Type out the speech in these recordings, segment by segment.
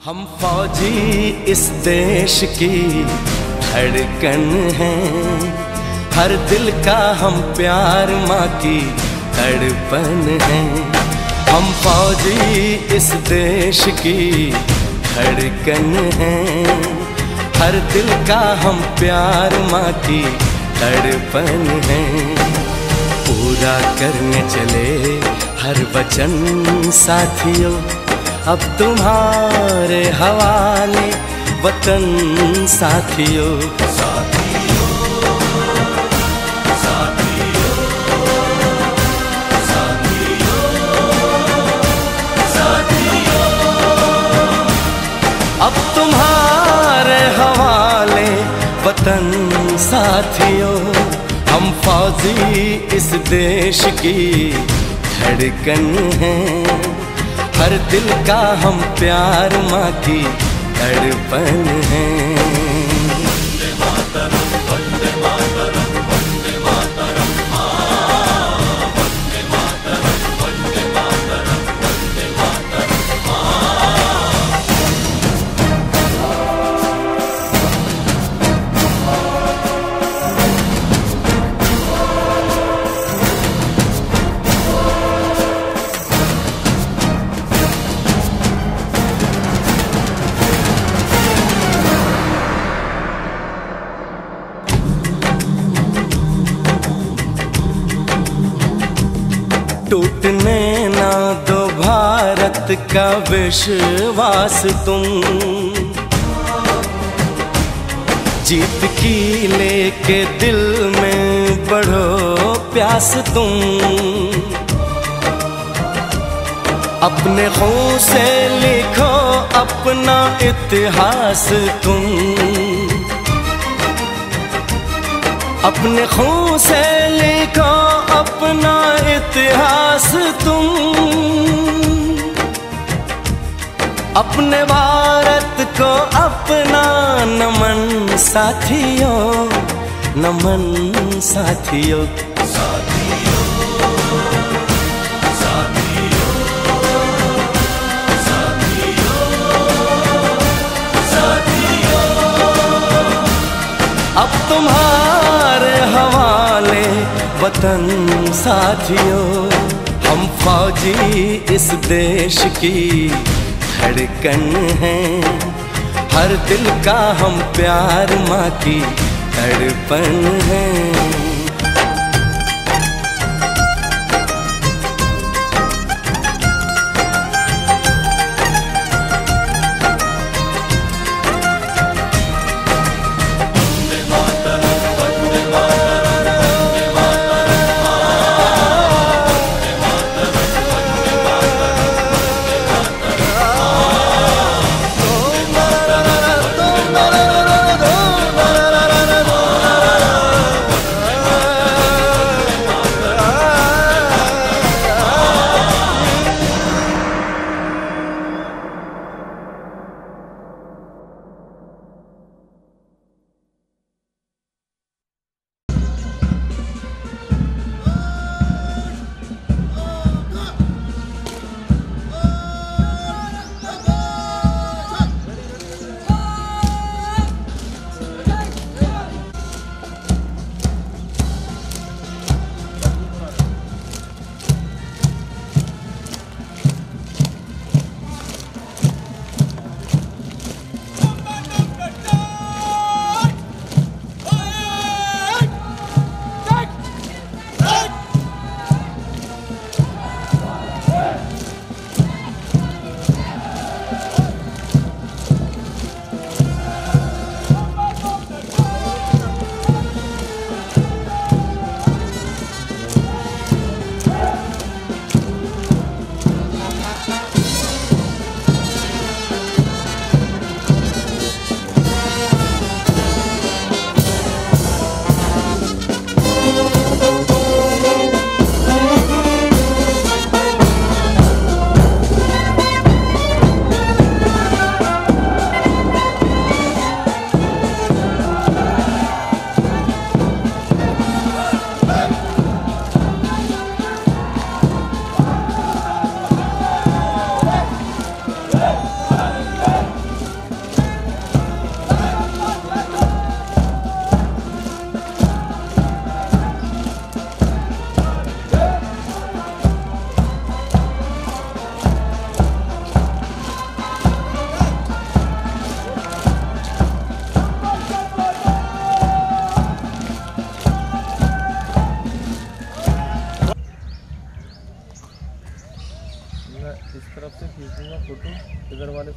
हम फौजी इस देश की धड़कन हैं, हर दिल का हम प्यार माँ की तड़पन हैं। हम फौजी इस देश की धड़कन हैं, हर दिल का हम प्यार माँ की तड़पन हैं। पूरा करने चले हर वचन साथियों, अब तुम्हारे हवाले वतन साथियों। साथियों, साथियों, साथियों, साथियों, अब तुम्हारे हवाले वतन साथियों। हम फौजी इस देश की धड़कन हैं, हर दिल का हम प्यार माँ की तड़पन है। वंदे मातरम, वंदे मातरम, वंदे मातरम, वंदे मातरम, वंदे मातरम, वंदे मातरम। टूटने ना दो भारत का विश्वास तुम, जीत की लेके दिल में बढ़ो प्यास तुम। अपने खून से लिखो अपना इतिहास तुम, अपने खून से लिखो अपना इतिहास तुम। अपने भारत को अपना नमन साथियों, नमन साथियों। साथियों, साथियों, साथियों, साथियों, अब तुम्हारे हवाले वतन साथियों। हम फौजी इस देश की धड़कन हैं, हर दिल का हम प्यार माँ की तड़पन है।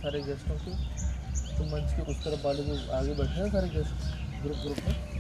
सारे गेस्टों की, तो मंच के उस तरफ वाले जो आगे बैठे हैं सारे गेस्ट ग्रुप में।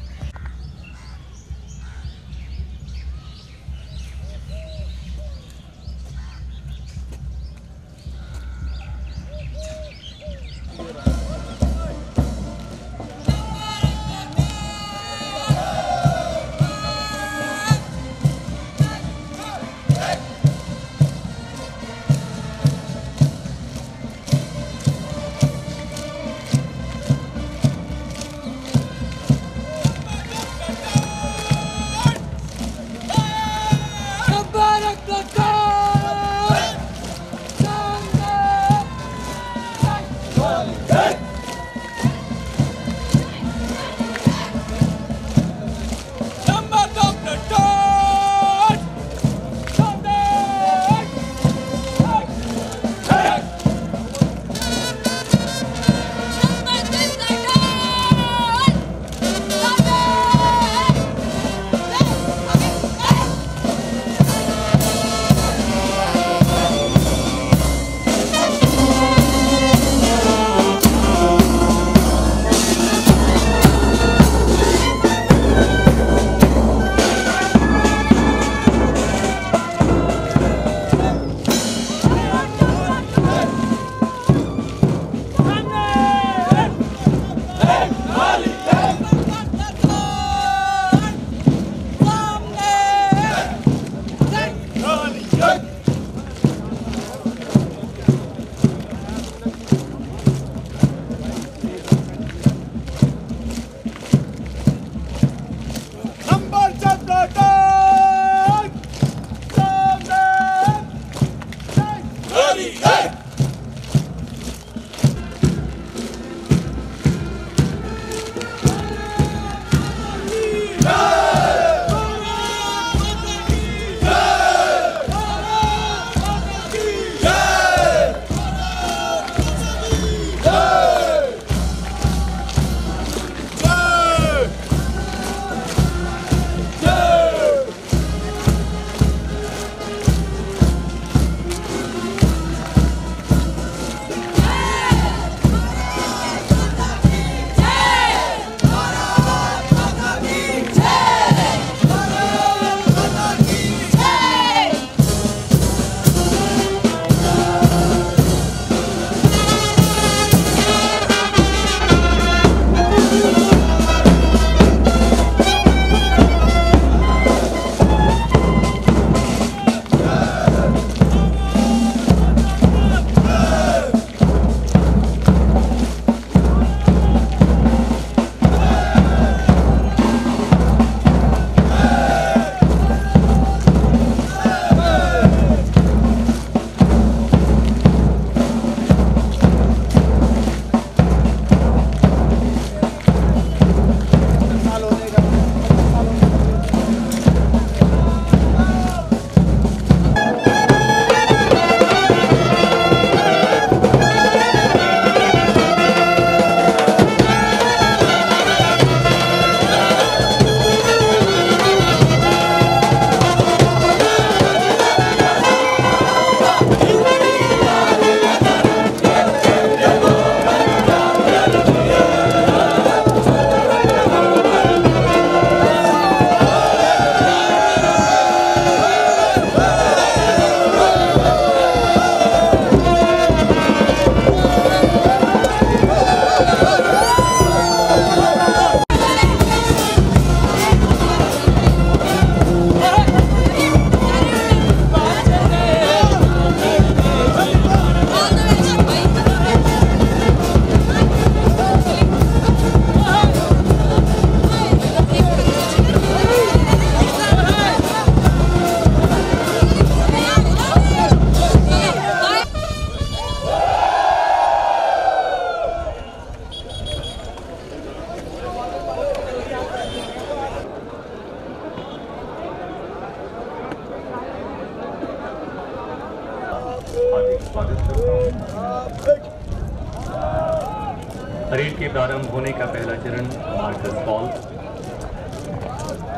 परेड के प्रारंभ होने का पहला चरण मार्कर्स कॉल,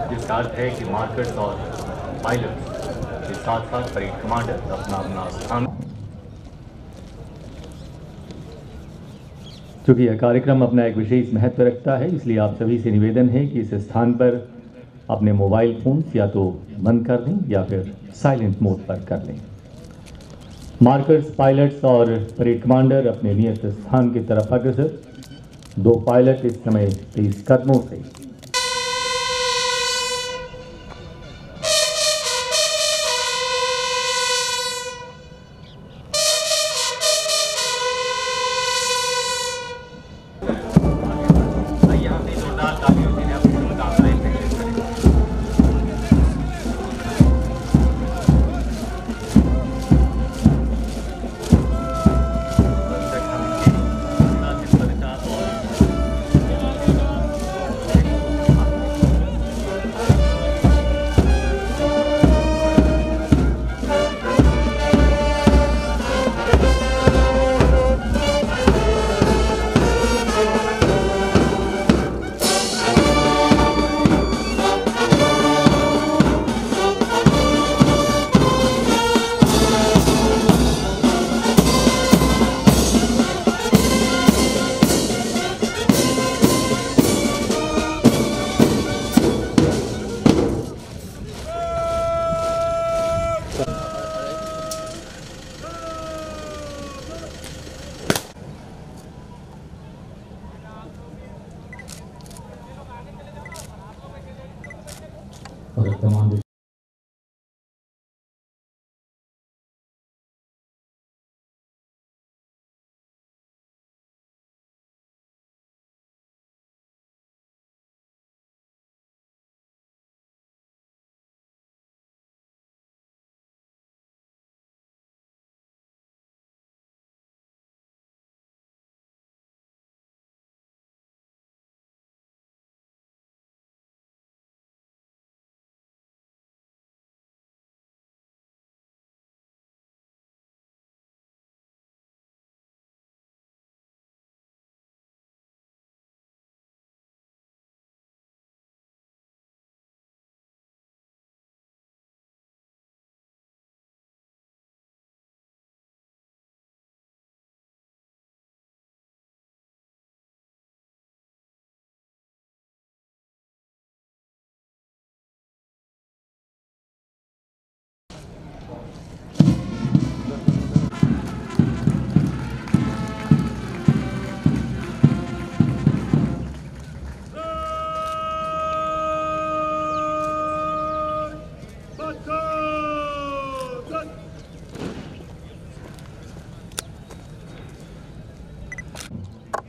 जिसका अर्थ है कि मार्कर्स और पायलट्स के साथ साथ परेड कमांडर अपना अपना स्थान चूँकि यह कार्यक्रम अपना एक विशेष महत्व रखता है, इसलिए आप सभी से निवेदन है कि इस स्थान पर अपने मोबाइल फ़ोन्स या तो बंद कर दें या फिर साइलेंट मोड पर कर लें। मार्कर्स, पायलट्स और परेड कमांडर अपने नियत स्थान की तरफ अग्रसर। 2 पायलट इस समय तेज कदमों से कमांडर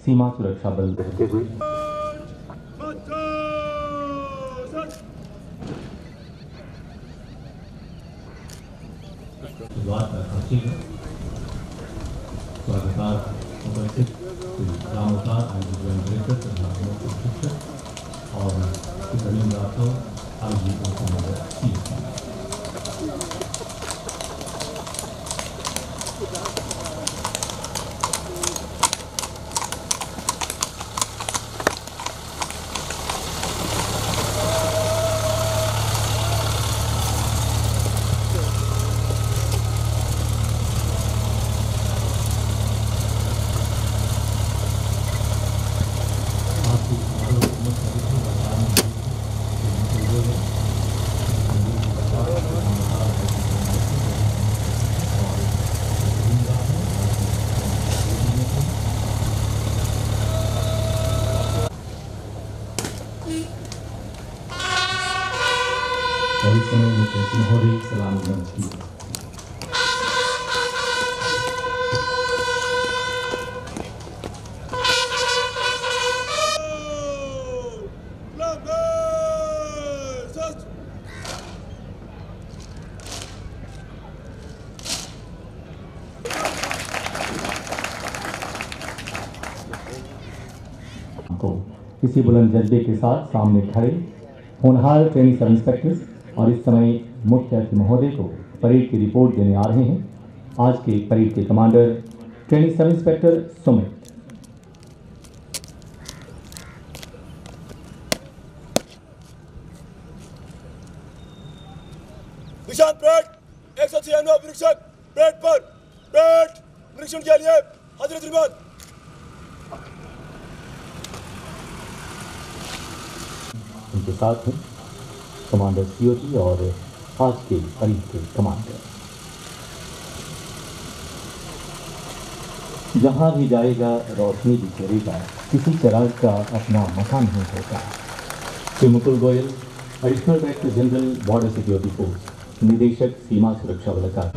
सीमा सुरक्षा बल रहते हुए शुरुआत का खासी है। स्वागतार उपस्थित रामोतार और सुप्रीम राठौर और इस समय मुख्य महोदय सलाम की किसी बुलंद जज्बे के साथ सामने खड़े होनहार ट्रेनिंग सब इंस्पेक्टर्स और इस समय मुख्य अतिथि महोदय को परेड की रिपोर्ट देने आ रहे हैं। आज के परेड के commander training sub inspector Sumit. निशान परेड 196 निरीक्षक परेड पर परेड निरीक्षण के लिए हाजिर उनके साथ हैं कमांडर सीओटी और आज के करीब के कमांडर। जहाँ भी जाएगा रोशनी बिखेरेगा, किसी चिराग का अपना मकान नहीं होता। Shri Mukul Goyal, additional director general border security force, निदेशक सीमा सुरक्षा बल का।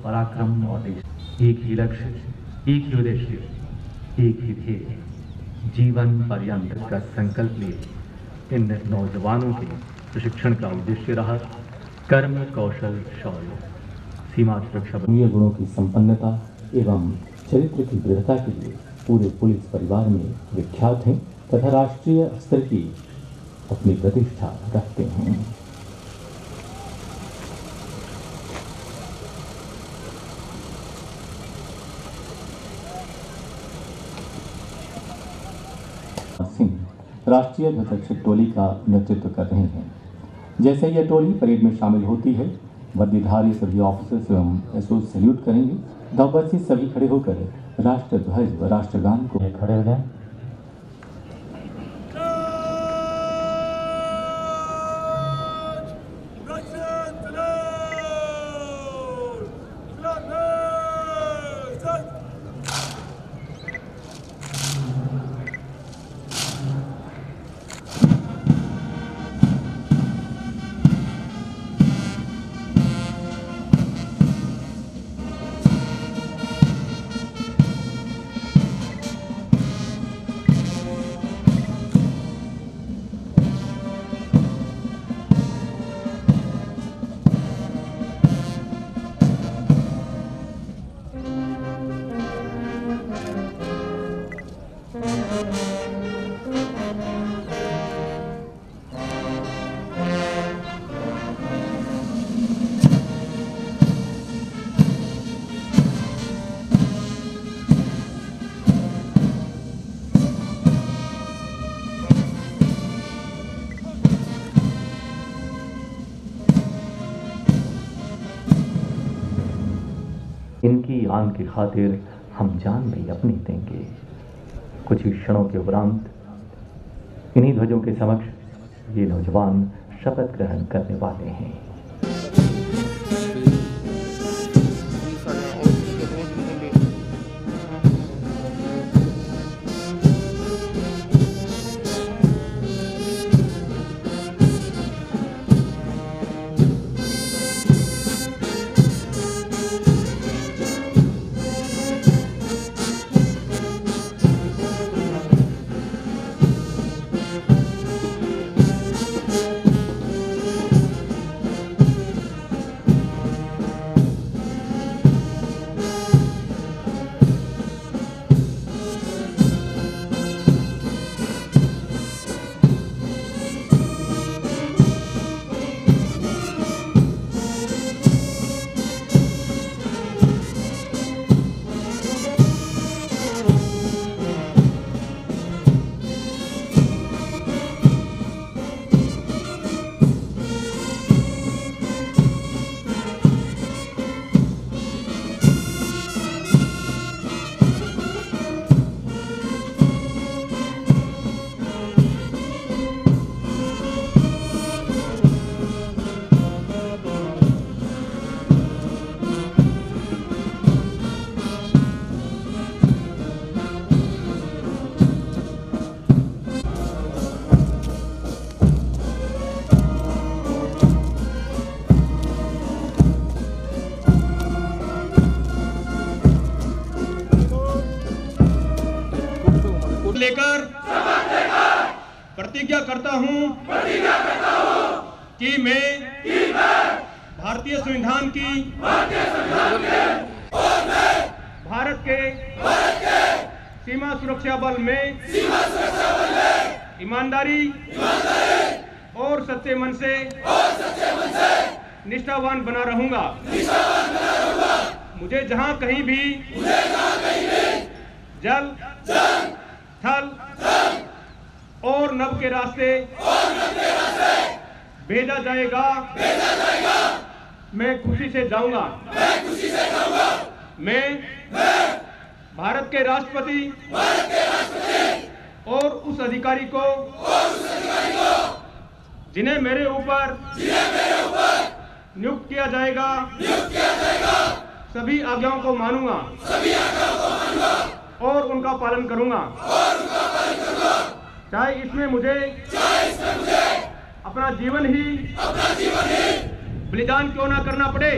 पराक्रम और देश, एक ही लक्ष्य, एक ही उद्देश्य, एक ही ध्येय, जीवन पर्यंत का संकल्प लिए इन नौजवानों के प्रशिक्षण का उद्देश्य रहा कर्म कौशल शौर्य। सीमा सुरक्षा बल गुणों की संपन्नता एवं चरित्र की दृढ़ता के लिए पूरे पुलिस परिवार में विख्यात हैं तथा राष्ट्रीय स्तर की अपनी प्रतिष्ठा रखते हैं। राष्ट्रीय ध्वजरक्षक टोली का नेतृत्व कर रहे हैं। जैसे यह टोली परेड में शामिल होती है, वर्दीधारी सभी ऑफिसर्स एवं एसओ सैल्यूट करेंगे। नववर्षीय सभी खड़े होकर राष्ट्र ध्वज व राष्ट्रगान को खड़े हो जाएं। इनकी आन की खातिर हम जान नहीं अपनी देंगे। कुछ ही क्षणों के उपरांत इन्हीं ध्वजों के समक्ष ये नौजवान शपथ ग्रहण करने वाले हैं। लेकर प्रतिज्ञा करता हूं कि मैं भारतीय संविधान की भारत के सीमा सुरक्षा बल में ईमानदारी और सच्चे मन से निष्ठावान बना रहूंगा। मुझे जहां कहीं भी जल, थल और नभ के रास्ते भेजा जाएगा, मैं खुशी से जाऊंगा। मैं भारत के राष्ट्रपति और उस अधिकारी को जिन्हें मेरे ऊपर नियुक्त किया जाएगा, सभी आज्ञाओं को मानूंगा और उनका पालन करूंगा। चाहे इसमें मुझे अपना जीवन ही बलिदान क्यों ना करना पड़े।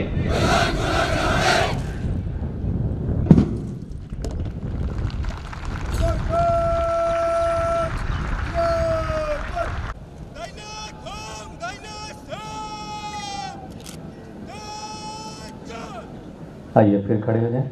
आइए फिर खड़े हो जाएं।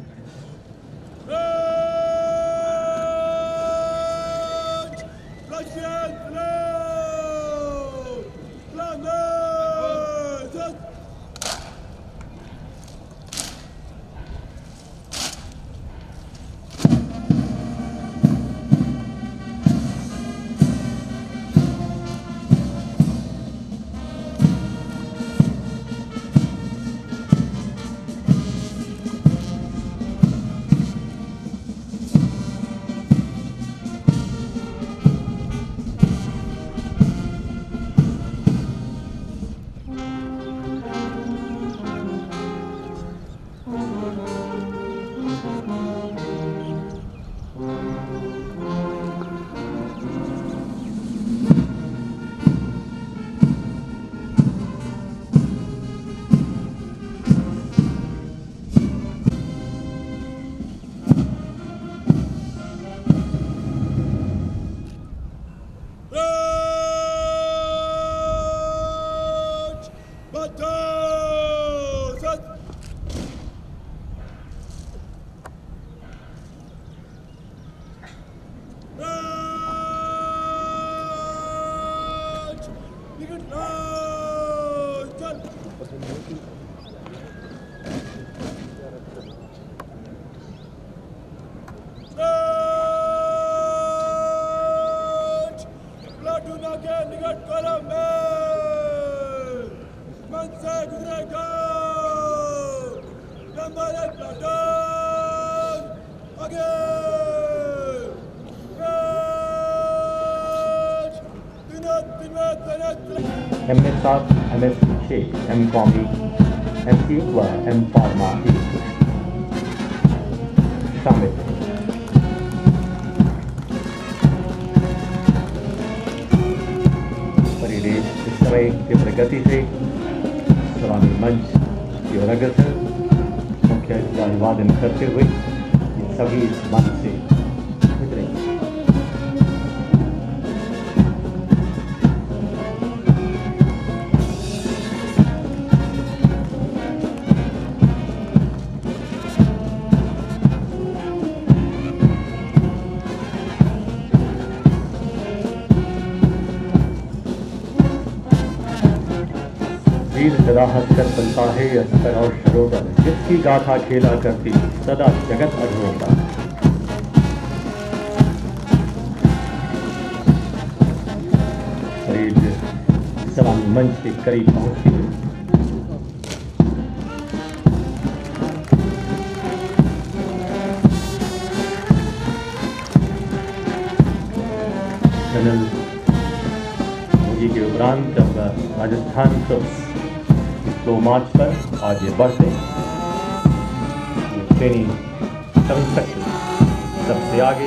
M.Sc, M.Sc, M.Com, M.C व M.Pharma शामिल हैं। परिवेश इस समय तीव्र गति से सलामी मंच की ओर अग्रसर मुख्य अभिवादन करते हुए ये सभी इस मंच से गुजरेंगे। वीर सदा हंसकर बनता है अस्तर और शरोवर, जिसकी गाथा खेला करती सदा जगत अधरोता। परेड सलामी मंच के करीब पहुंचती है। जनरल मोदी के उपरांत जब राजस्थान ट्रुप्स तो मार्च पर आगे बढ़ते ट्रेनिंग सब इंस्पेक्टर सबसे आगे,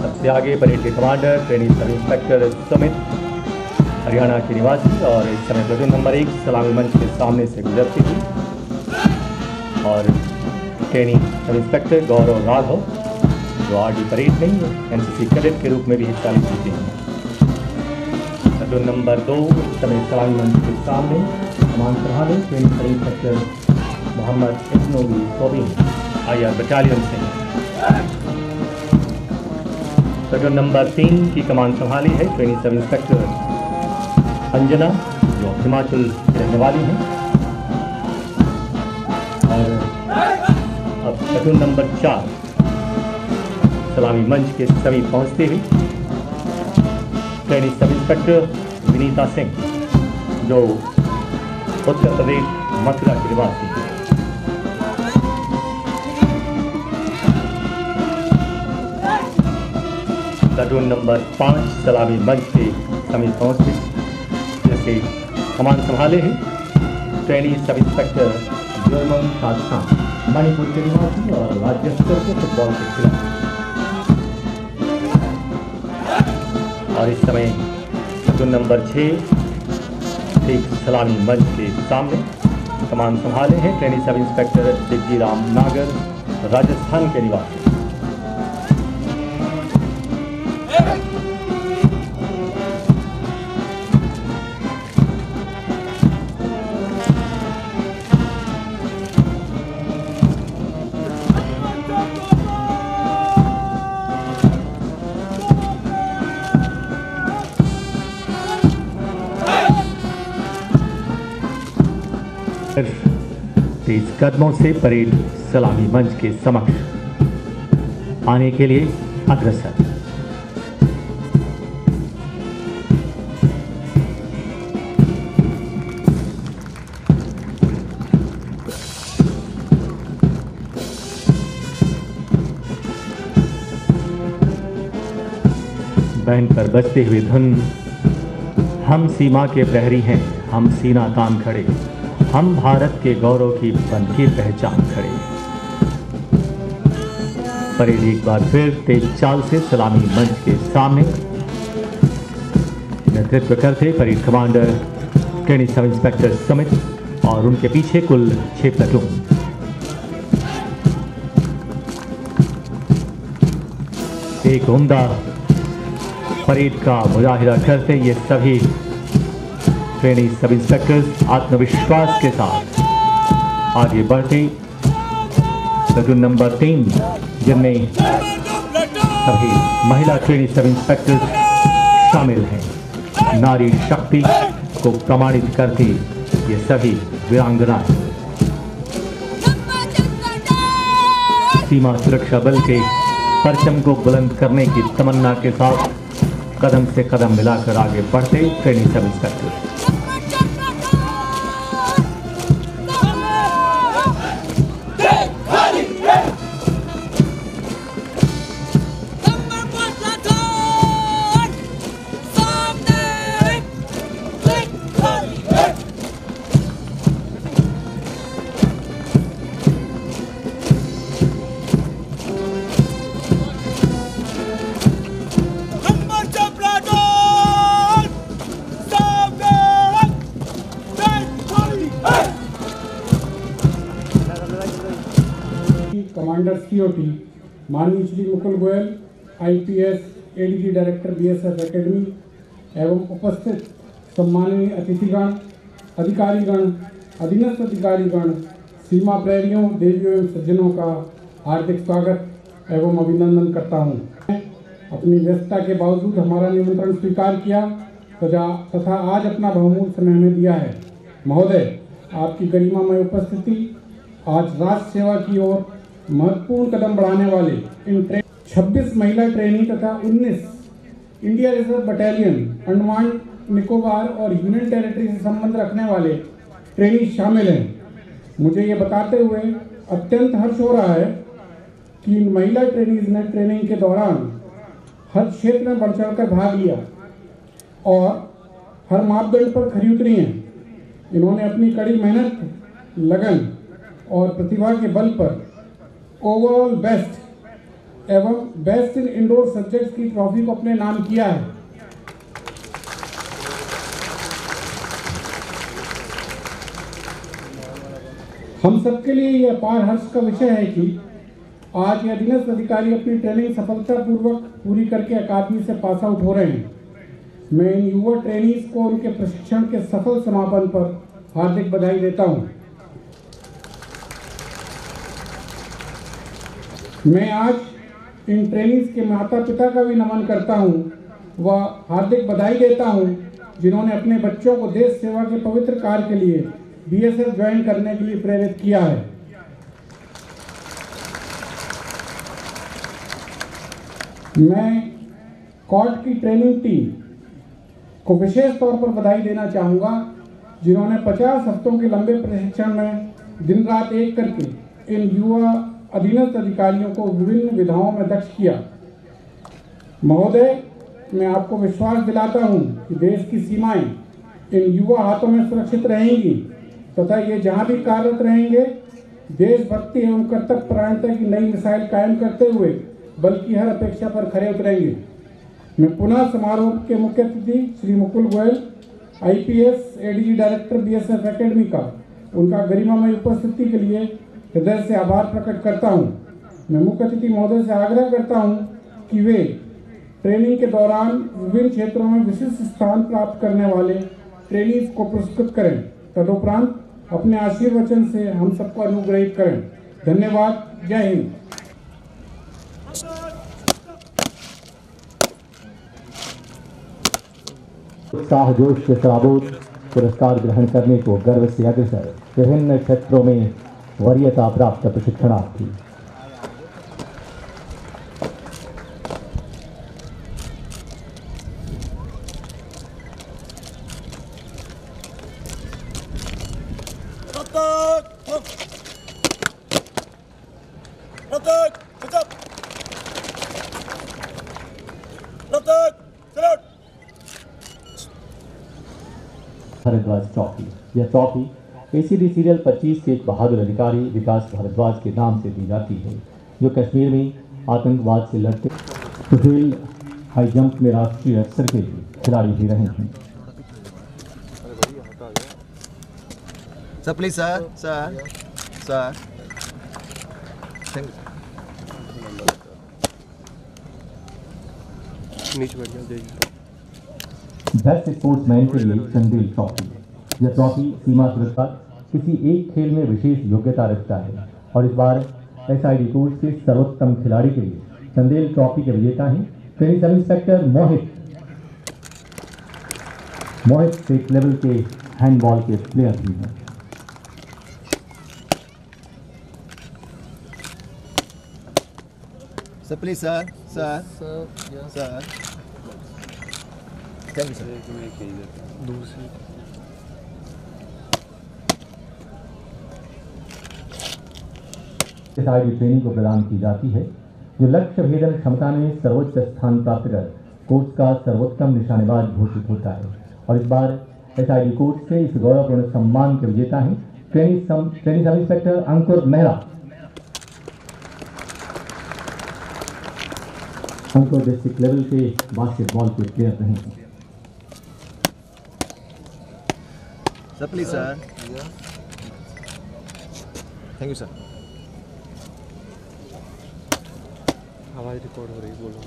सबसे आगे परेड के commander training sub inspector Sumit Haryana के निवासी और इस समय प्लेटून नंबर 1 सलामी मंच के सामने से गुजरती थी और ट्रेनिंग सब इंस्पेक्टर गौरव राघव जो आरडी परेड में एनसीसी कैडेट के रूप में भी हिस्सा ले चुके हैं। प्लेटून नंबर 2 इस समय सलामी मंच के सामने कमान संभाले training sub inspector Mohammad Ibnovi Sobin IR battalion से। प्लेटून नंबर 3 की कमान संभाली है ट्रेनिंग सब इंस्पेक्टर अंजना जो हिमाचल की रहने वाली हैं। और अब प्लेटून नंबर 4 सलामी मंच के समीप पहुंचते हुए training sub inspector Vinita Singh जो उत्तर प्रदेश मथुरा के निवासी हैं। प्लेटून नंबर 5 सलामी मंच के समीप पहुंचते जैसे कमान संभाले हैं training sub inspector German Khan Manipur के निवासी और राज्य स्तर के फुटबॉल के खिलाड़ी। और इस समय प्लेटून नंबर 6 एक सलामी मंच के सामने कमान संभाले हैं training sub inspector Diggi Ram नागर राजस्थान के निवासी। तेज कदमों से परेड सलामी मंच के समक्ष आने के लिए अग्रसर। बैंड पर बजते हुए धुन, हम सीमा के प्रहरी हैं, हम सीना तान खड़े, हम भारत के गौरव की बन की पहचान खड़े। परेड एक बार फिर तेज चाल से सलामी मंच के सामने नेतृत्व करते parade commander training sub inspector Samit और उनके पीछे कुल 6 प्लेटून। एक उम्दा परेड का मुजाहिरा करते ये सभी ट्रेनिंग सब इंस्पेक्टर्स आत्मविश्वास के साथ आगे बढ़ते प्लेटून नंबर 3 जिनमें सभी महिला ट्रेनिंग सब इंस्पेक्टर्स शामिल हैं। नारी शक्ति को प्रमाणित करती ये सभी वीरांगनाएं सीमा सुरक्षा बल के परचम को बुलंद करने की तमन्ना के साथ कदम से कदम मिलाकर आगे बढ़ते training sub inspector. Commander COT माननीय Shri Mukul Goyal IPS ADG director BSF academy एवं उपस्थित सम्माननीय अतिथिगण अधिकारीगण अधीनस्थ अधिकारीगण सीमा प्रहरियों देवियों एवं सज्जनों का हार्दिक स्वागत एवं अभिनंदन करता हूँ। अपनी व्यस्तता के बावजूद हमारा निमंत्रण स्वीकार किया तथा आज अपना बहुमूल्य समय हमें दिया है। महोदय, आपकी गरिमामय उपस्थिति आज राष्ट्र सेवा की ओर महत्वपूर्ण कदम बढ़ाने वाले इन 26 महिला ट्रेनी तथा 19 India reserve battalion Andaman Nicobar और यूनियन टेरिटरी से संबंध रखने वाले ट्रेनी शामिल हैं। मुझे ये बताते हुए अत्यंत हर्ष हो रहा है कि इन महिला ट्रेनीज ने ट्रेनिंग के दौरान हर क्षेत्र में बढ़ चढ़कर भाग लिया और हर मापदंड पर खरी उतरी हैं। इन्होंने अपनी कड़ी मेहनत, लगन और प्रतिभा के बल पर ओवरऑल बेस्ट एवं बेस्ट इन इंडोर सब्जेक्ट्स की ट्रॉफी को अपने नाम किया है। हम सबके लिए यह अपार हर्ष का विषय है कि आज ये अधीनस्थ अधिकारी अपनी ट्रेनिंग सफलतापूर्वक पूरी करके अकादमी से पास आउट हो रहे हैं। मैं इन युवा ट्रेनीज को उनके प्रशिक्षण के सफल समापन पर हार्दिक बधाई देता हूं। मैं आज इन ट्रेनीज के माता पिता का भी नमन करता हूं व हार्दिक बधाई देता हूं जिन्होंने अपने बच्चों को देश सेवा के पवित्र कार्य के लिए बीएसएफ ज्वाइन करने के लिए प्रेरित किया है। मैं कॉर्ट की ट्रेनिंग टीम को विशेष तौर पर बधाई देना चाहूँगा जिन्होंने 50 हफ्तों के लंबे प्रशिक्षण में दिन रात एक करके इन युवा अधीनस्थ अधिकारियों को विभिन्न विधाओं में दक्ष किया। महोदय, मैं आपको विश्वास दिलाता हूँ कि देश की सीमाएं इन युवा हाथों में सुरक्षित रहेंगी तथा ये जहाँ भी कार्यरत रहेंगे देशभक्ति एवं कर्तव्य परायणता की नई मिसाइल कायम करते हुए बल्कि हर अपेक्षा पर खरे उतरेंगे। मैं पुनः समारोह के मुख्य अतिथि Shri Mukul Goyal, IPS ADG director BSF academy का उनका गरिमामय उपस्थिति के लिए हृदय से आभार प्रकट करता हूं। मैं मुख्य अतिथि महोदय से आग्रह करता हूं कि वे ट्रेनिंग के दौरान विभिन्न क्षेत्रों में विशिष्ट स्थान प्राप्त करने वाले ट्रेनीज को पुरस्कृत करें, तदुपरांत अपने आशीर्वचन से हम सबको अनुग्रहित करें। धन्यवाद। जय हिंद। उत्साह जोश के सराबोर पुरस्कार ग्रहण करने को गर्व से अग्रसर विभिन्न क्षेत्रों में वरीयता प्राप्त प्रशिक्षणार्थी। भारद्वाज ट्रॉफी। यह ट्रॉफी एसीडी सीरियल 25 के एक बहादुर अधिकारी विकास भारद्वाज के नाम से दी जाती है, जो कश्मीर में आतंकवाद से लड़ते रेल हाई जंप में राष्ट्रीय स्तर के खिलाड़ी भी रहे हैं। Sir please sir sir sir नीचे बैठ जाओ। बेस्ट स्पोर्ट्समैन के लिए चंदेल ट्रॉफी। यह ट्रॉफी सीमा सुरक्षा किसी एक खेल में विशेष योग्यता रखता है और इस बार एसआईडी कोर्स के सर्वोत्तम खिलाड़ी के लिए चंदेल ट्रॉफी के विजेता हैं ट्रेनी सब इंस्पेक्टर मोहित स्टेट लेवल के हैंडबॉल के प्लेयर भी हैं। Sir please sir sir sir thank you sir. SID training को प्रदान की जाती है जो लक्ष्य भेदन क्षमता में सर्वोच्च स्थान प्राप्त कर कोर्स का सर्वोत्तम निशानेबाज घोषित होता है और इस बार एसआईडी कोर्स के इस गौरवपूर्ण सम्मान के विजेता हैं ट्रेनी सब इंस्पेक्टर अंकुर मेहरा। अंकुर डिस्ट्रिक्ट लेवल के बास्केटबॉल के प्लेयर रहे हैं। Sir please sir thank you sir. आवाज रिकॉर्ड हो रही, बोलो।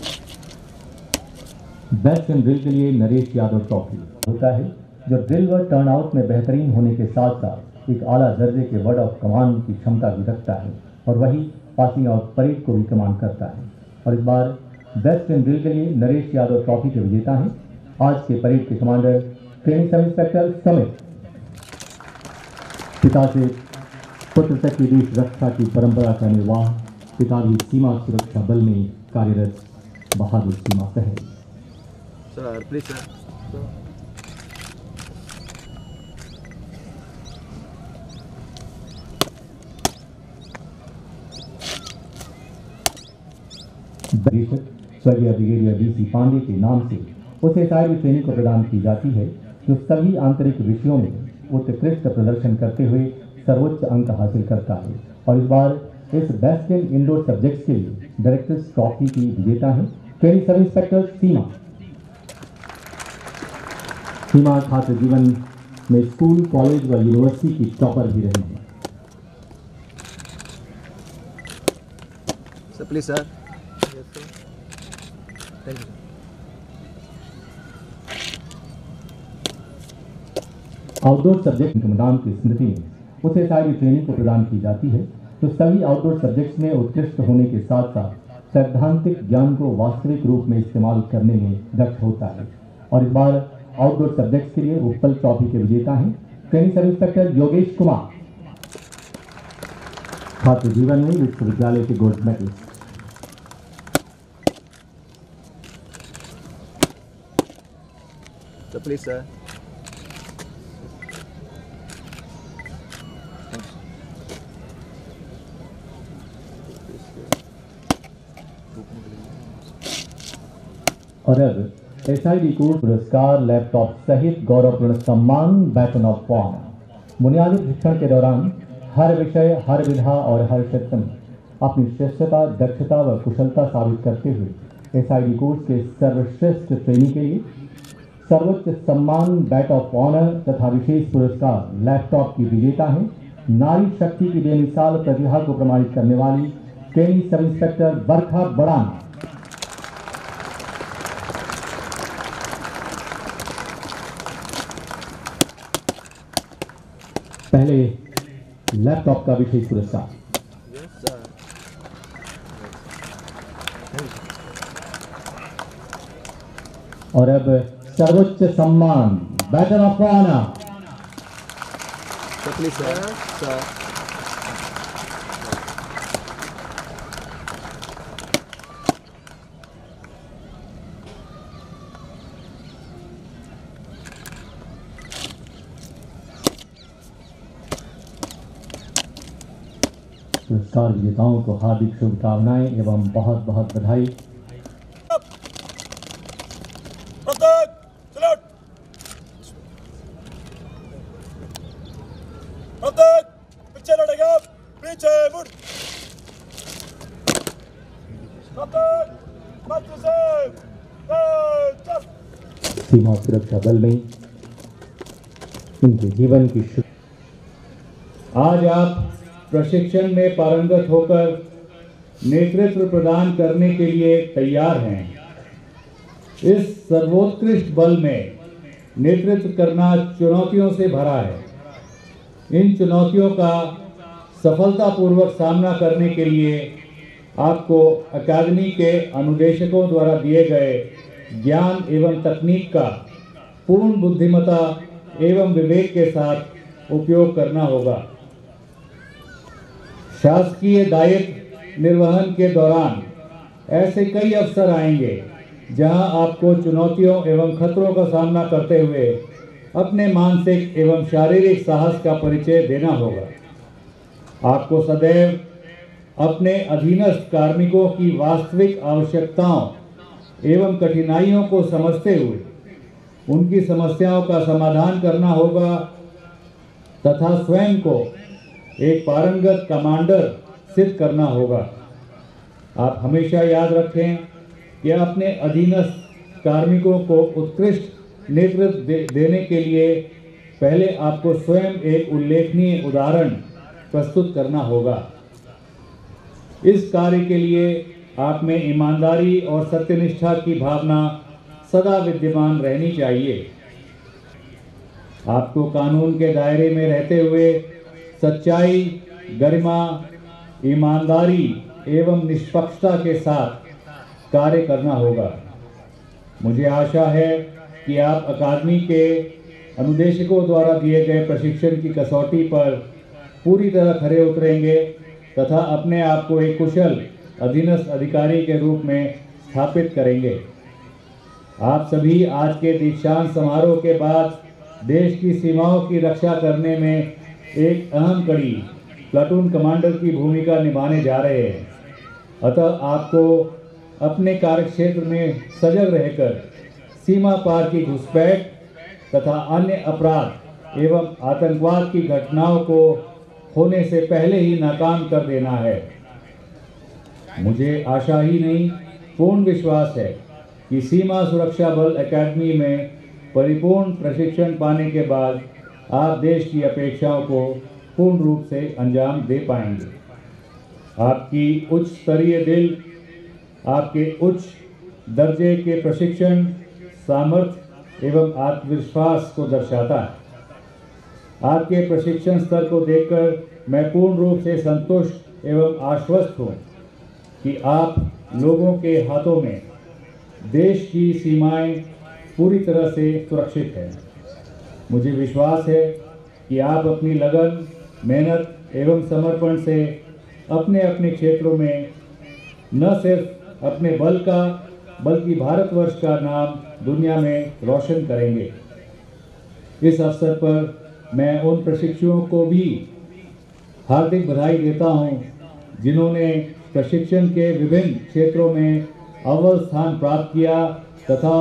बेस्ट इन ड्रिल के लिए नरेश यादव ट्रॉफी होता है जो ड्रिल व टर्नआउट में बेहतरीन होने के साथ साथ एक आला दर्जे के वर्ड ऑफ कमांड की क्षमता भी रखता है और वही पासिंग आउट परेड को भी कमांड करता है और इस बार बेस्ट इन ड्रिल के लिए नरेश यादव ट्रॉफी के विजेता हैं आज के परेड के कमांडर ट्रेनिंग सब इंस्पेक्टर समित। पिता से पुत्र तक की देश रक्षा की परंपरा का निर्वाह पिता भी सीमा सुरक्षा बल में कार्यरत बहादुर सीमा सैनिक। Sir please sir. स्वर्गीय ब्रिगेडियर डीसी पांडे के नाम से उसे एसआईडी ट्रेनिंग को प्रदान की जाती है जो सभी आंतरिक विषयों में उत्कृष्ट प्रदर्शन करते हुए सर्वोच्च अंक हासिल करता है और इस बार इस बेस्ट इन इंडोर सब्जेक्ट्स के लिए डायरेक्टर्स ट्रॉफी की विजेता है ट्रेनिंग सब इंस्पेक्टर सीमा। सीमा छात्र जीवन में स्कूल, कॉलेज व यूनिवर्सिटी की टॉपर भी रही है। Sir, please, sir. Thank you, sir. Outdoor subject commandant की स्मृति में उसे सारी ट्रेनिंग को प्रदान की जाती है, तो सभी आउटडोर सब्जेक्ट्स में उत्कृष्ट होने के साथ साथ सैद्धांतिक ज्ञान को वास्तविक रूप में इस्तेमाल करने में दक्ष होता है। और इस बार आउटडोर सब्जेक्ट्स के लिए उत्पल ट्रॉफी के विजेता हैं training sub inspector Yogesh Kumar, छात्र जीवन में विश्वविद्यालय के gold medallist. Sir, please, sir. और अब SID कोर्स पुरस्कार, लैपटॉप सहित गौरवपूर्ण सम्मान, बैटन ऑफ ऑनर। बुनियादी शिक्षण के दौरान हर विषय, हर विधा और हर क्षेत्र में अपनी श्रेष्ठता, दक्षता व कुशलता साबित करते हुए SID कोर्स के सर्वश्रेष्ठ ट्रेनी के लिए सर्वोच्च सम्मान, बैट ऑफ ऑनर तथा विशेष पुरस्कार, लैपटॉप की विजेता है नारी शक्ति की बेमिसाल प्रतिभा को प्रमाणित करने वाली ट्रेनी सब इंस्पेक्टर बरखा बड़ान। पहले लैपटॉप का विशेष पुरस्कार। Yes, sir. और अब सर्वोच्च सम्मान, baton of honour. Sir, please, sir. Sir. पुरस्कार विजेताओं को हार्दिक शुभकामनाएं एवं बहुत बहुत बधाई। प्रत्येक सैल्यूट। प्रत्येक पीछे लड़ेगा, पीछे मुड़। प्रत्येक मात्र से चल। सीमा सुरक्षा बल में इनके जीवन की आज आप प्रशिक्षण में पारंगत होकर नेतृत्व प्रदान करने के लिए तैयार हैं। इस सर्वोत्कृष्ट बल में नेतृत्व करना चुनौतियों से भरा है। इन चुनौतियों का सफलतापूर्वक सामना करने के लिए आपको अकादमी के अनुदेशकों द्वारा दिए गए ज्ञान एवं तकनीक का पूर्ण बुद्धिमत्ता एवं विवेक के साथ उपयोग करना होगा। शासकीय दायित्व निर्वहन के दौरान ऐसे कई अवसर आएंगे जहां आपको चुनौतियों एवं खतरों का सामना करते हुए अपने मानसिक एवं शारीरिक साहस का परिचय देना होगा। आपको सदैव अपने अधीनस्थ कार्मिकों की वास्तविक आवश्यकताओं एवं कठिनाइयों को समझते हुए उनकी समस्याओं का समाधान करना होगा तथा स्वयं को एक पारंगत कमांडर सिद्ध करना होगा। आप हमेशा याद रखें कि अपने अधीनस्थ कार्मिकों को उत्कृष्ट नेतृत्व देने के लिए पहले आपको स्वयं एक उल्लेखनीय उदाहरण प्रस्तुत करना होगा। इस कार्य के लिए आप में ईमानदारी और सत्यनिष्ठा की भावना सदा विद्यमान रहनी चाहिए। आपको कानून के दायरे में रहते हुए सच्चाई, गरिमा, ईमानदारी एवं निष्पक्षता के साथ कार्य करना होगा। मुझे आशा है कि आप अकादमी के अनुदेशकों द्वारा दिए गए प्रशिक्षण की कसौटी पर पूरी तरह खरे उतरेंगे तथा अपने आप को एक कुशल अधीनस्थ अधिकारी के रूप में स्थापित करेंगे। आप सभी आज के दीक्षांत समारोह के बाद देश की सीमाओं की रक्षा करने में एक अहम कड़ी प्लाटून कमांडर की भूमिका निभाने जा रहे हैं। अतः आपको अपने कार्यक्षेत्र में सजग रहकर सीमा पार की घुसपैठ तथा अन्य अपराध एवं आतंकवाद की घटनाओं को होने से पहले ही नाकाम कर देना है। मुझे आशा ही नहीं, पूर्ण विश्वास है कि सीमा सुरक्षा बल अकादमी में परिपूर्ण प्रशिक्षण पाने के बाद आप देश की अपेक्षाओं को पूर्ण रूप से अंजाम दे पाएंगे। आपकी उच्च स्तरीय दिल आपके उच्च दर्जे के प्रशिक्षण, सामर्थ्य एवं आत्मविश्वास को दर्शाता है। आपके प्रशिक्षण स्तर को देखकर मैं पूर्ण रूप से संतुष्ट एवं आश्वस्त हूँ कि आप लोगों के हाथों में देश की सीमाएं पूरी तरह से सुरक्षित हैं। मुझे विश्वास है कि आप अपनी लगन, मेहनत एवं समर्पण से अपने अपने क्षेत्रों में न सिर्फ अपने बल का बल्कि भारतवर्ष का नाम दुनिया में रोशन करेंगे। इस अवसर पर मैं उन प्रशिक्षुओं को भी हार्दिक बधाई देता हूं, जिन्होंने प्रशिक्षण के विभिन्न क्षेत्रों में अव्वल स्थान प्राप्त किया तथा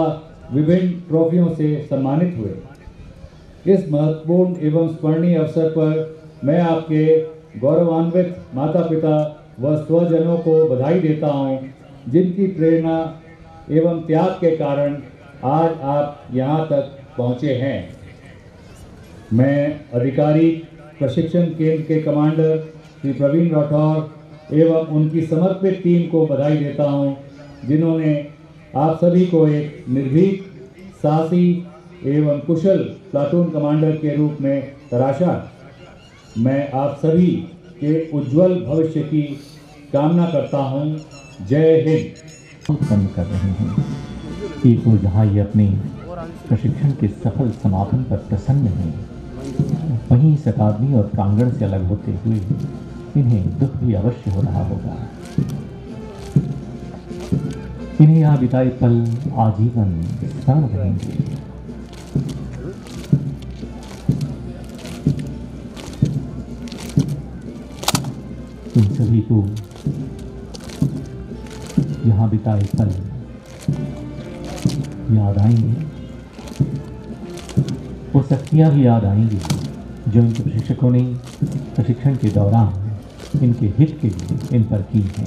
विभिन्न ट्रॉफियों से सम्मानित हुए। इस महत्वपूर्ण एवं स्मरणीय अवसर पर मैं आपके गौरवान्वित माता पिता व स्वजनों को बधाई देता हूं, जिनकी प्रेरणा एवं त्याग के कारण आज आप यहां तक पहुंचे हैं। मैं अधिकारी प्रशिक्षण केंद्र के कमांडर श्री प्रवीण राठौर एवं उनकी समर्पित टीम को बधाई देता हूं, जिन्होंने आप सभी को एक निर्भीक, साहसी एवं कुशल प्लाटून कमांडर के रूप में तराशा। मैं आप सभी के उज्जवल भविष्य की कामना करता हूं। जय हिंद। उत्पन्न कर रहे हैं। एक और जहाँ ये अपने प्रशिक्षण के सफल समापन पर प्रसन्न हैं, वहीं इस अकादमी और प्रांगण से अलग होते हुए इन्हें दुख भी अवश्य हो रहा होगा। इन्हें यहाँ बिताए पल आजीवन स्मरण रहेंगे। इन सभी को यहाँ बिताए पल याद आएंगे, वो शक्तियाँ भी याद आएंगी जो इनके प्रशिक्षकों ने प्रशिक्षण के दौरान इनके हित के लिए इन पर की है।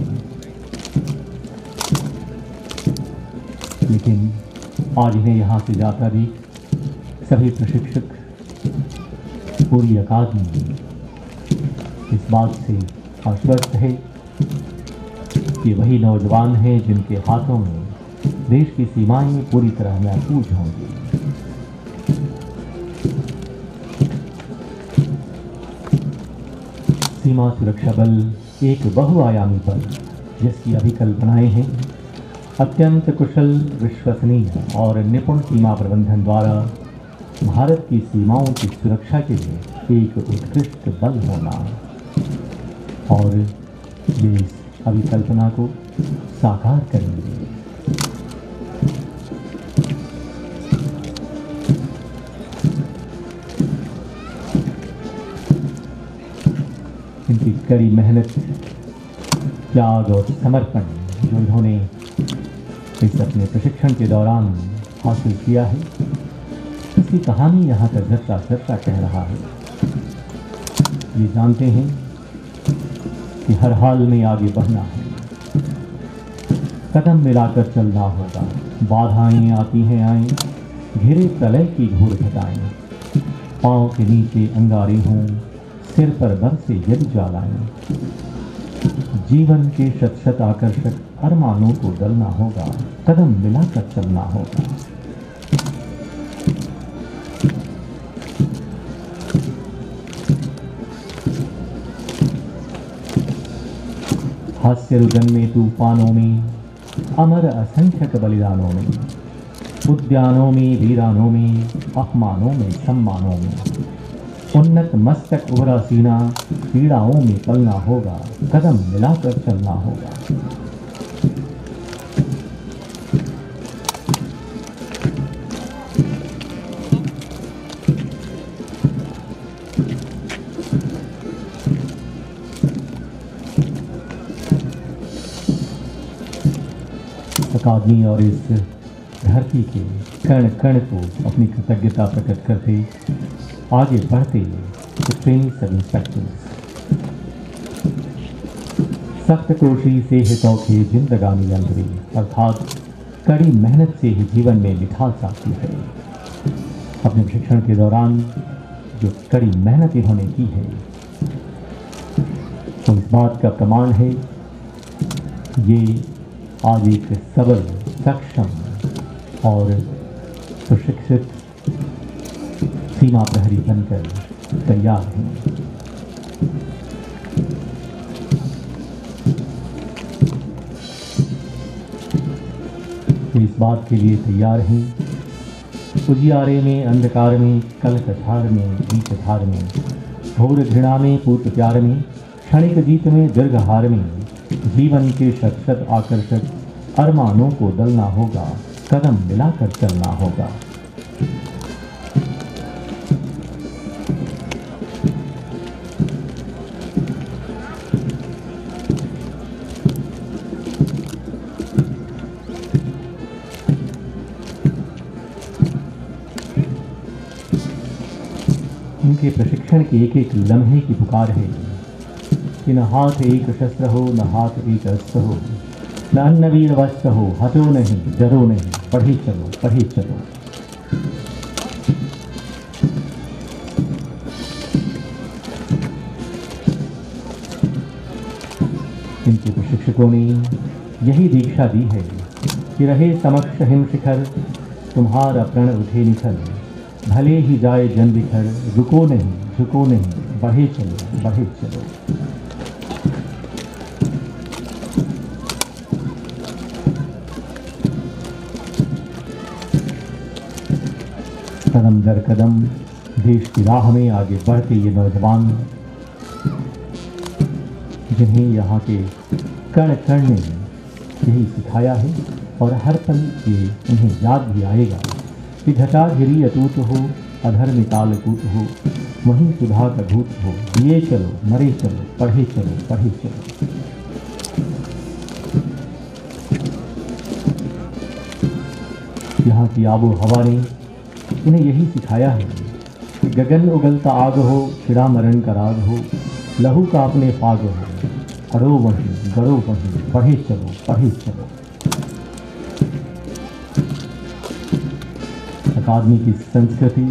लेकिन आज इन्हें यहाँ से जाकर भी सभी प्रशिक्षक, पूरी अकादमी इस बात से आश्वस्त है कि वही नौजवान हैं जिनके हाथों में देश की सीमाएं पूरी तरह महफूज होंगी। सीमा सुरक्षा बल एक बहुआयामी बल, जिसकी अभिकल्पनाएं हैं अत्यंत कुशल, विश्वसनीय और निपुण सीमा प्रबंधन द्वारा भारत की सीमाओं की सुरक्षा के लिए एक उत्कृष्ट बल होना, और ये इस अभिकल्पना को साकार करेंगे। इनकी कड़ी मेहनत, त्याग और समर्पण जो इन्होंने इस अपने प्रशिक्षण के दौरान हासिल किया है, इसकी कहानी यहाँ का चर्चा कह रहा है। ये जानते हैं कि हर हाल में आगे बढ़ना है, कदम मिलाकर चलना होगा। बाधाएं आती हैं आएं, घिरे प्रलय की घूर घटाएं, पाँव के नीचे अंगारे हों, सिर पर बरसे यदि ज्वालाएं। जीवन के शत आकर्षक अरमानों को डलना होगा, कदम मिलाकर चलना होगा। हास्य रुदन में, तूफानों में, अमर असंख्यक बलिदानों में, उद्यानों में, वीरानों में, अपमानों में, सम्मानों में, उन्नत मस्तक उभरा सीना, पीड़ाओं में पलना होगा, कदम मिलाकर चलना होगा। अकादमी और इस धरती के कण कण को अपनी कृतज्ञता प्रकट करते आगे बढ़ते ट्रेनिंग सब इंस्पेक्टर्स सख्त कोशी से हितौखे जिंदगानी अंदरी, अर्थात कड़ी मेहनत से ही जीवन में मिठास आती है। अपने प्रशिक्षण के दौरान जो कड़ी मेहनत इन्होंने की है, तो इस बात का प्रमाण है ये आज एक सबल, सक्षम और सुशिक्षित सीमा प्रहरी बनकर तैयार हैं। तो इस बात के लिए तैयार हैं उजियारे में, अंधकार में, कल कठार में, बीच धार में, घोर घृणा में, पूत प्यार में, क्षणिक जीत में, दीर्घ हार में, जीवन के शत शत आकर्षक अरमानों को दलना होगा, कदम मिलाकर चलना होगा। उनके प्रशिक्षण के एक एक लम्हे की पुकार है कि न हाथ एक शस्त्र हो, न हाथ एक अस्त्र हो, न अन्नवीर वस्त्र हो, हटो नहीं, डरो नहीं, पढ़े चलो, पढ़े चलो। इनके प्रशिक्षकों ने यही दीक्षा दी है कि रहे समक्ष हिम शिखर, तुम्हारा प्रण उठे निखर, भले ही जाए जन बिखर, रुको नहीं, झुको नहीं, बढ़े चलो, बढ़े चलो। कदम दर कदम देश की राह में आगे बढ़ते ये नौजवान, जिन्हें यहाँ के कण कण ने यही सिखाया है और हर पल ये उन्हें याद भी आएगा कि घटा घिरी अटूट हो, अधर में काल कूट हो, वहीं सुधा का धूत हो, ये चलो, मरे चलो, पढ़े चलो, पढ़े चलो। यहाँ की आबो हवा ने उन्हें यही सिखाया है कि गगन उगलता आग हो, छिड़ा मरण का राग हो, लहू का अपने फाग हो, अड़ो वहीं, गड़ो वहीं, पढ़े चलो, पढ़े चलो। अकादमी की संस्कृति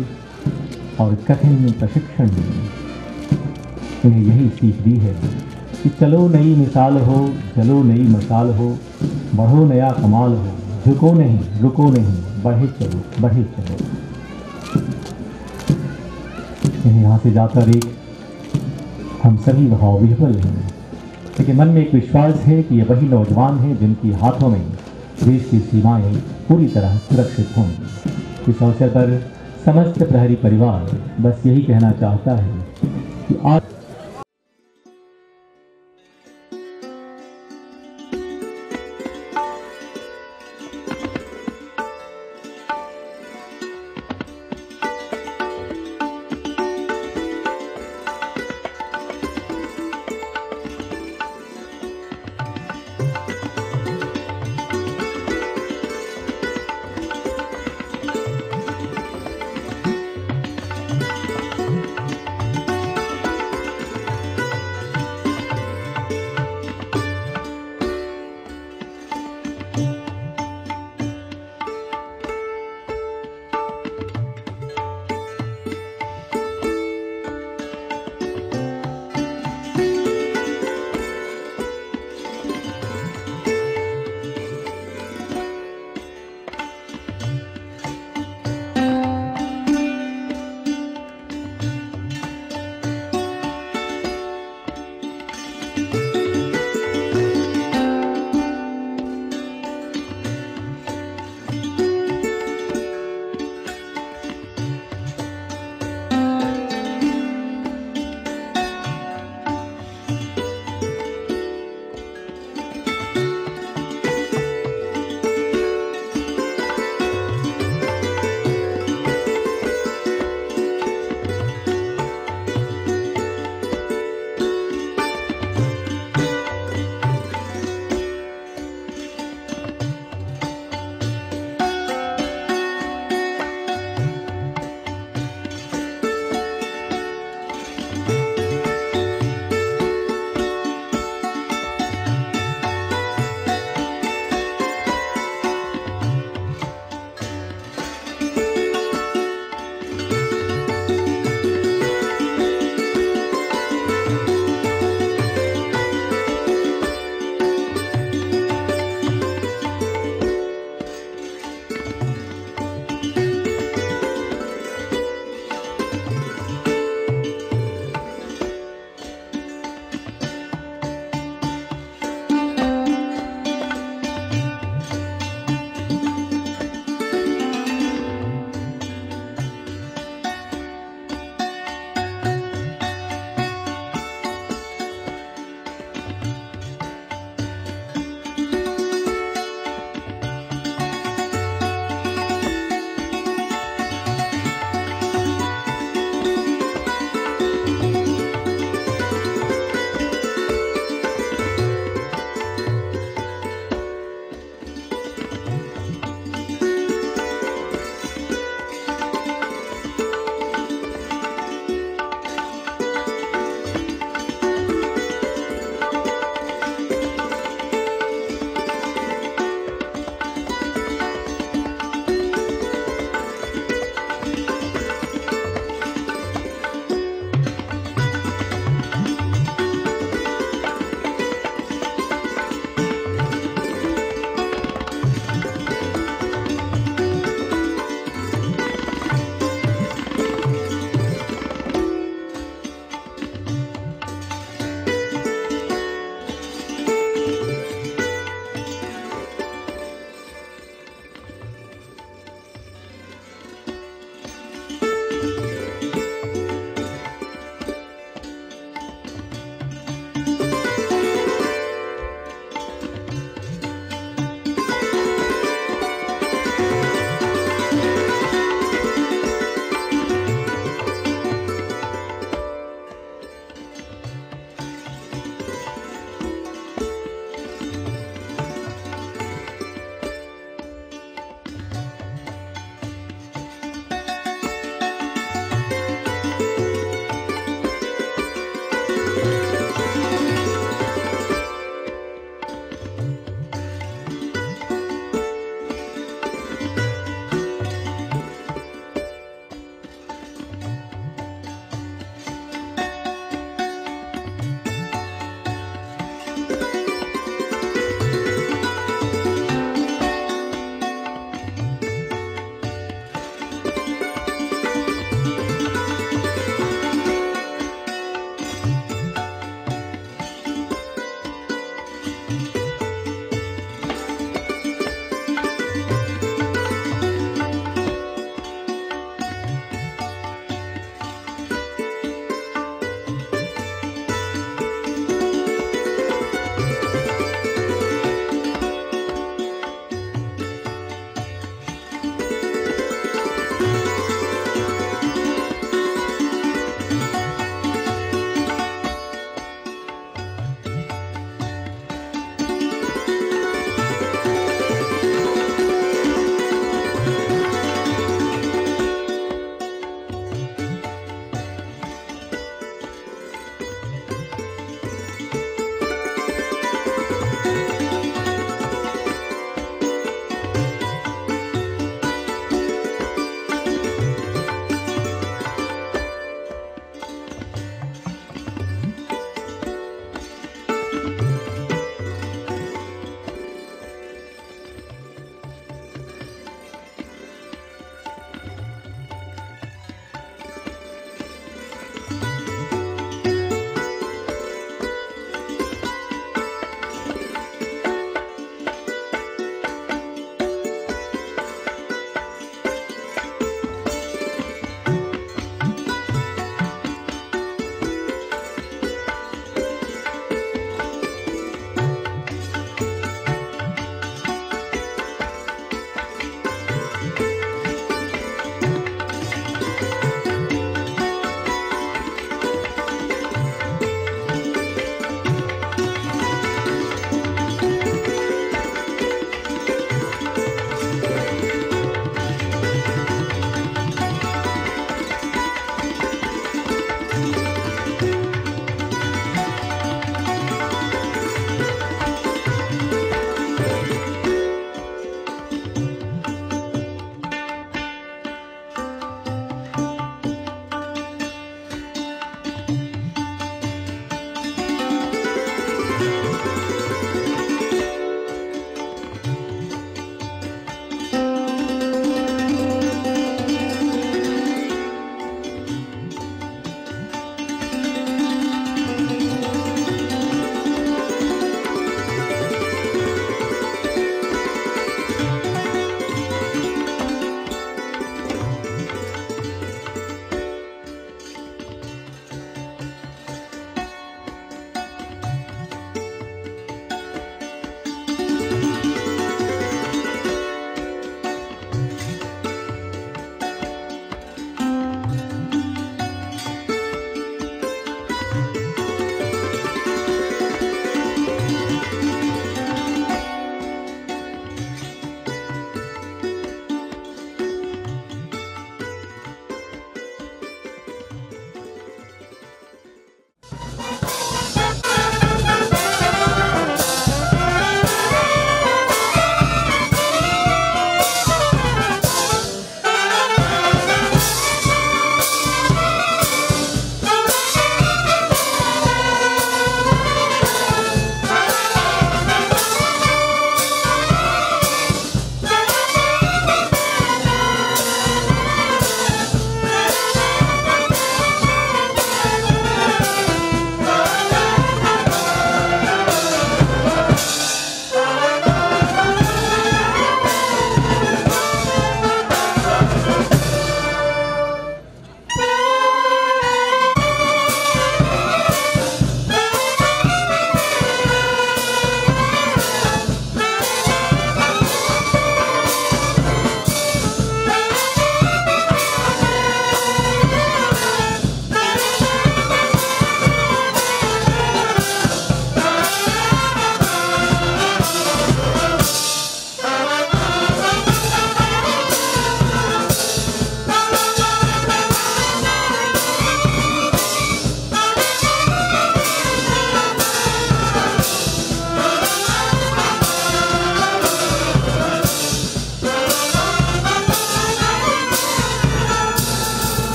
और कठिन प्रशिक्षण ने उन्हें यही सीख दी है कि चलो नई मिसाल हो, चलो नई मसाल हो, बढ़ो नया कमाल हो, झुको नहीं, रुको नहीं, बढ़े चलो, बढ़े चलो। यहाँ से जाकर एक हम सभी वहाँ विह्वल हैं, लेकिन मन में एक विश्वास है कि ये वही नौजवान हैं जिनकी हाथों में देश की सीमाएं पूरी तरह सुरक्षित होंगी। इस अवसर पर समस्त प्रहरी परिवार बस यही कहना चाहता है कि आज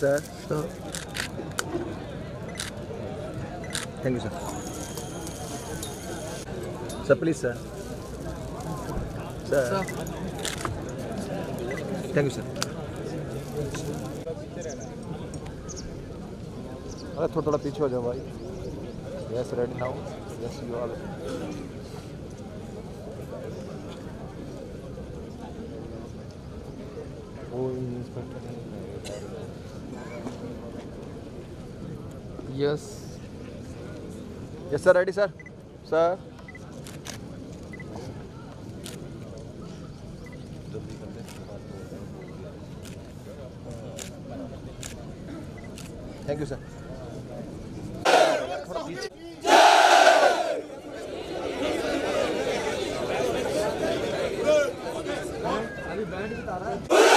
sir. Thank you, sir. Sir, please, sir. Sir. Thank you, sir. अरे थोड़ा पीछे हो जाओ भाई. Yes, ready now. Yes, you are. Yes. Yes, sir. Ready, sir. Sir. Thank you, sir. अभी बैंड बता रहा है.